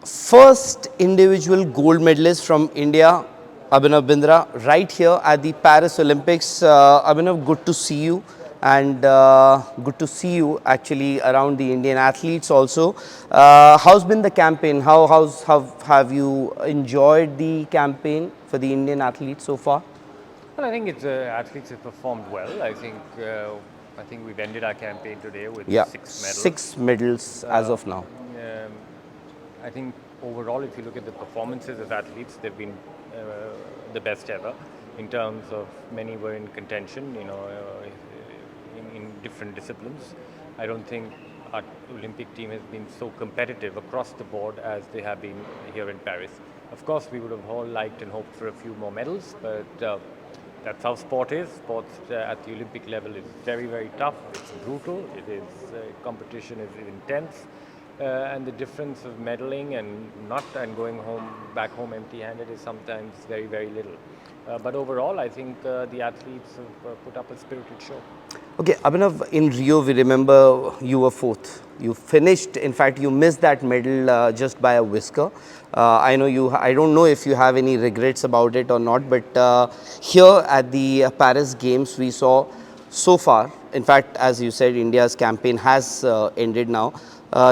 First individual gold medalist from India, Abhinav Bindra, right here at the Paris Olympics. Abhinav, good to see you, and good to see you actually around the Indian athletes also. How's been the campaign? How have you enjoyed the campaign for the Indian athletes so far? Well, I think it's athletes have performed well. I think we've ended our campaign today with Yeah, 6 medals. 6 medals as of now. Um, I think overall, if you look at the performances of athletes, they've been the best ever. In terms of many were in contention, in different disciplines. I don't think our Olympic team has been so competitive across the board as they have been here in Paris. Of course, we would have all liked and hoped for a few more medals, but that's how sport is. Sports at the Olympic level is very, very tough. It's brutal. It is competition is intense, and the difference of medaling and not and going back home empty-handed is sometimes very, very little. But overall, I think the athletes have put up a spirited show. Okay, Abhinav, in Rio, we remember you were fourth. You finished, in fact, you missed that medal just by a whisker. I know you, I don't know if you have any regrets about it or not, but here at the Paris Games, we saw so far, in fact, as you said, India's campaign has ended now.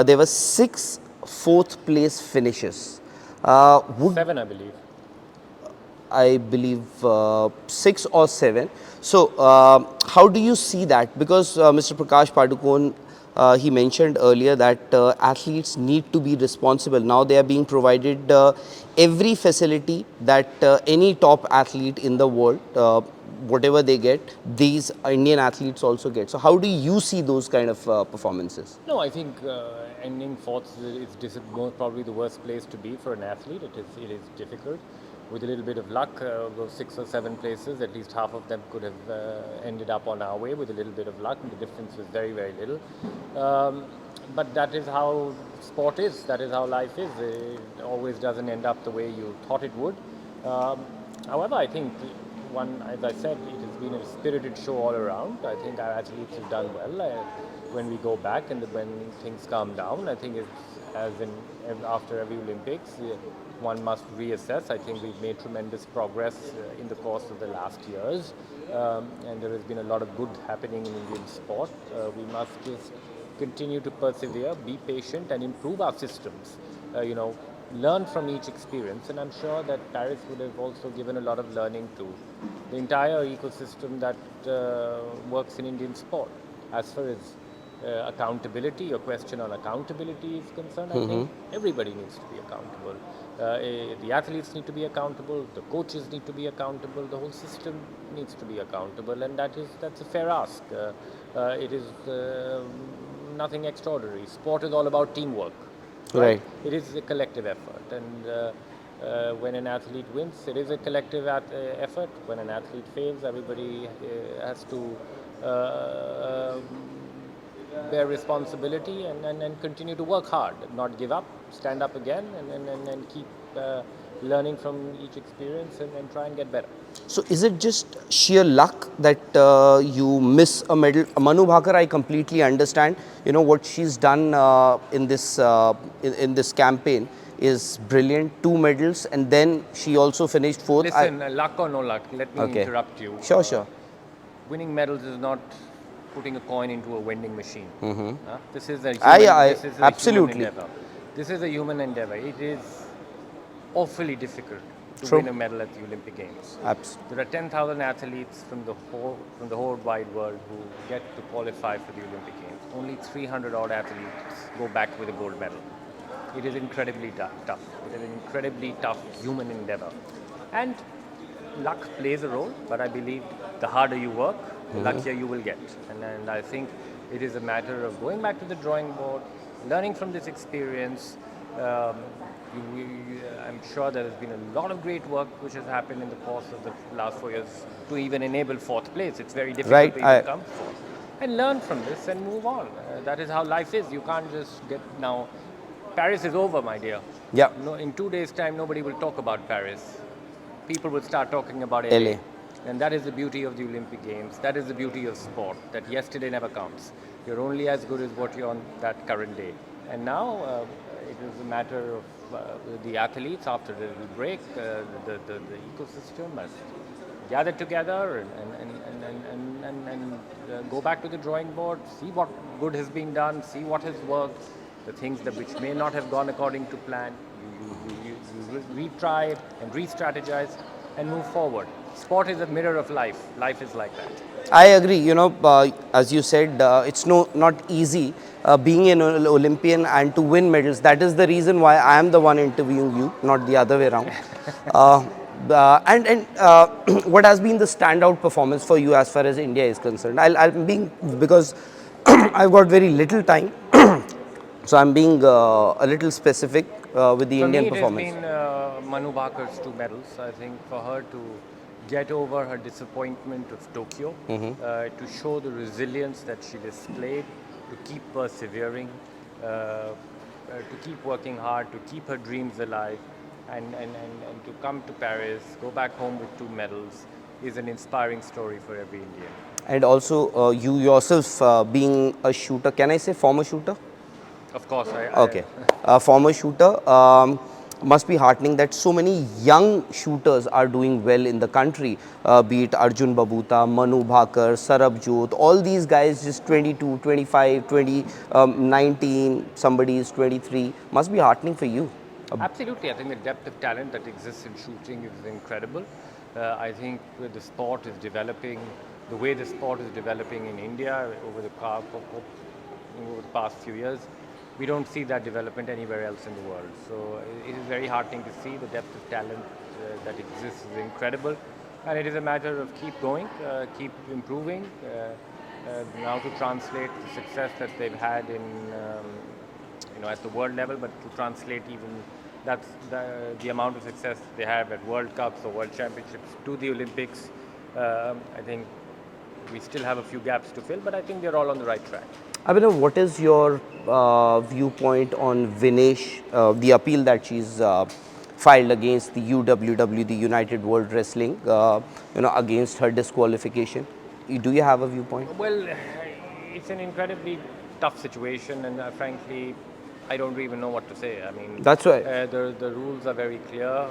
There were 6 fourth place finishes. Would 7, I believe. I believe 6 or 7. So, how do you see that? Because Mr. Prakash Padukone, he mentioned earlier that athletes need to be responsible. Now they are being provided every facility that any top athlete in the world, whatever they get, these Indian athletes also get. So, how do you see those kind of performances? No, I think ending fourth is probably the worst place to be for an athlete. It is difficult. With a little bit of luck, those 6 or 7 places, at least half of them could have ended up on our way with a little bit of luck. The difference was very, very little. But that is how sport is. That is how life is. It always doesn't end up the way you thought it would. However, I think as I said, it has been a spirited show all around. I think our athletes have done well. When we go back and when things calm down, I think after every Olympics, one must reassess. I think we've made tremendous progress in the course of the last years, and there has been a lot of good happening in Indian sport. We must just continue to persevere, be patient, and improve our systems. Learn from each experience, and I'm sure that Paris would have also given a lot of learning to the entire ecosystem that works in Indian sport. As far as accountability, your question on accountability is concerned, I think everybody needs to be accountable. The athletes need to be accountable, the coaches need to be accountable, the whole system needs to be accountable, and that's a fair ask. It is nothing extraordinary. Sport is all about teamwork. Right? It is a collective effort, and when an athlete wins, it is a collective effort. When an athlete fails, everybody has to bear responsibility and continue to work hard, not give up, stand up again, and keep learning from each experience and try and get better. So, is it just sheer luck that you miss a medal? Manu Bhaker, I completely understand. You know what she's done in this campaign is brilliant. 2 medals, and then she also finished fourth. Listen, luck or no luck, let me interrupt you. Sure. Winning medals is not putting a coin into a vending machine. This is a absolutely. human endeavor. This is a human endeavor. It is awfully difficult to True. win a medal at the Olympic Games. Absolutely. There are 10,000 athletes from the whole wide world who get to qualify for the Olympic Games. Only 300 odd athletes go back with a gold medal. It is incredibly tough. It is an incredibly tough human endeavor. And luck plays a role, but I believe the harder you work, the luckier you will get. And I think it is a matter of going back to the drawing board, learning from this experience. I'm sure there has been a lot of great work which has happened in the course of the last 4 years to even enable fourth place. It's very difficult to even come fourth. And learn from this and move on. That is how life is. You can't just get now. Paris is over, my dear. Yeah. No, in 2 days' time, nobody will talk about Paris. People will start talking about LA. And that is the beauty of the Olympic Games. That is the beauty of sport, that yesterday never counts. You're only as good as what you're on that current day. And now it is a matter of the athletes after the little break, the ecosystem must gather together and go back to the drawing board, see what good has been done, see what has worked, the things that which may not have gone according to plan. You retry and re-strategize and move forward. Sport is a mirror of life. Life is like that. I agree. As you said, it's not easy being an Olympian and to win medals. That is the reason why I am the one interviewing you, not the other way around. uh, and what has been the standout performance for you as far as India is concerned? I'll being because I've got very little time, so I'm being a little specific with the For me, Indian it has performance. been Manu Bhaker's 2 medals. I think for her to get over her disappointment of Tokyo, to show the resilience that she displayed, to keep persevering, to keep working hard, to keep her dreams alive, and to come to Paris, go back home with 2 medals, is an inspiring story for every Indian. And also, you yourself being a shooter, can I say former shooter? Of course, Okay. Former shooter, must be heartening that so many young shooters are doing well in the country, be it Arjun Babuta, Manu Bhaker, Sarabjot, all these guys just 22, 25, 20, 19, somebody is 23. Must be heartening for you. Absolutely, I think the depth of talent that exists in shooting is incredible. I think the sport is developing, the way the sport is developing in India over the past few years, we don't see that development anywhere else in the world. So it is very heartening to see the depth of talent that exists is incredible, and it is a matter of keep going, keep improving. Now to translate the success that they've had in at the world level, but to translate even that's the amount of success they have at World Cups or World Championships to the Olympics. I think we still have a few gaps to fill, but I think they're all on the right track. Abhinav, what is your viewpoint on Vinesh, the appeal that she's filed against the UWW, the United World Wrestling, against her disqualification? Do you have a viewpoint? Well, it's an incredibly tough situation, and frankly, I don't even know what to say. I mean, That's right. The rules are very clear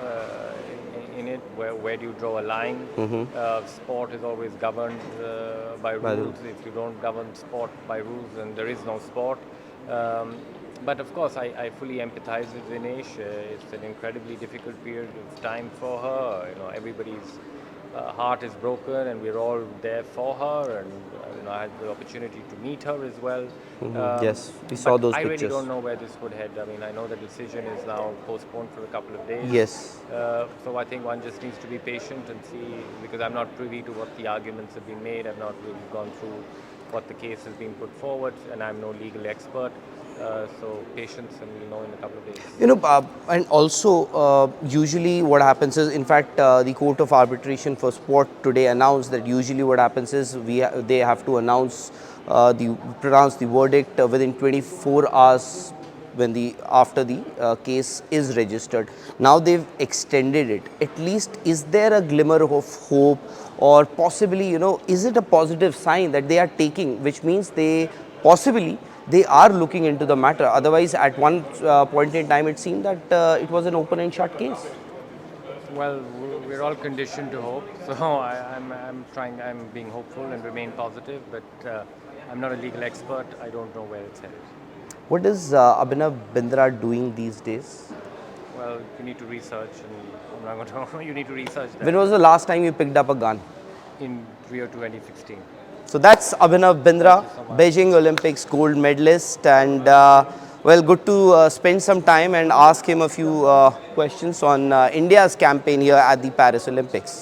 in it. Where do you draw a line? Sport is always governed by rules. If you don't govern sport by rules, then there is no sport. But of course, I fully empathize with Vinesh. It's an incredibly difficult period of time for her. Everybody's heart is broken, and we're all there for her. And I had the opportunity to meet her as well. Yes, we saw those I pictures. really don't know where this would head. I mean, I know the decision is now postponed for a couple of days. Yes. So I think one just needs to be patient and see, because I'm not privy to what the arguments have been made. I've not really gone through what the case has been put forward, and I'm no legal expert. So patience, and we'll know in a couple of days. And also, usually what happens is, in fact, the Court of Arbitration for Sport today announced that usually what happens is they have to pronounce the verdict within 24 hours after the case is registered. Now they've extended it. At least, is there a glimmer of hope, or possibly, is it a positive sign that they are taking, which means they are looking into the matter? Otherwise, at one point in time, it seemed that it was an open and shut case. Well, we're all conditioned to hope, so I'm being hopeful and remain positive, but I'm not a legal expert. I don't know where it's headed. What is Abhinav Bindra doing these days? Well, you need to research, and I'm not going to. You need to research that. When was the last time you picked up a gun? In Rio 2016. So that's Abhinav Bindra, Beijing Olympics gold medalist, and good to spend some time and ask him a few questions on India's campaign here at the Paris Olympics.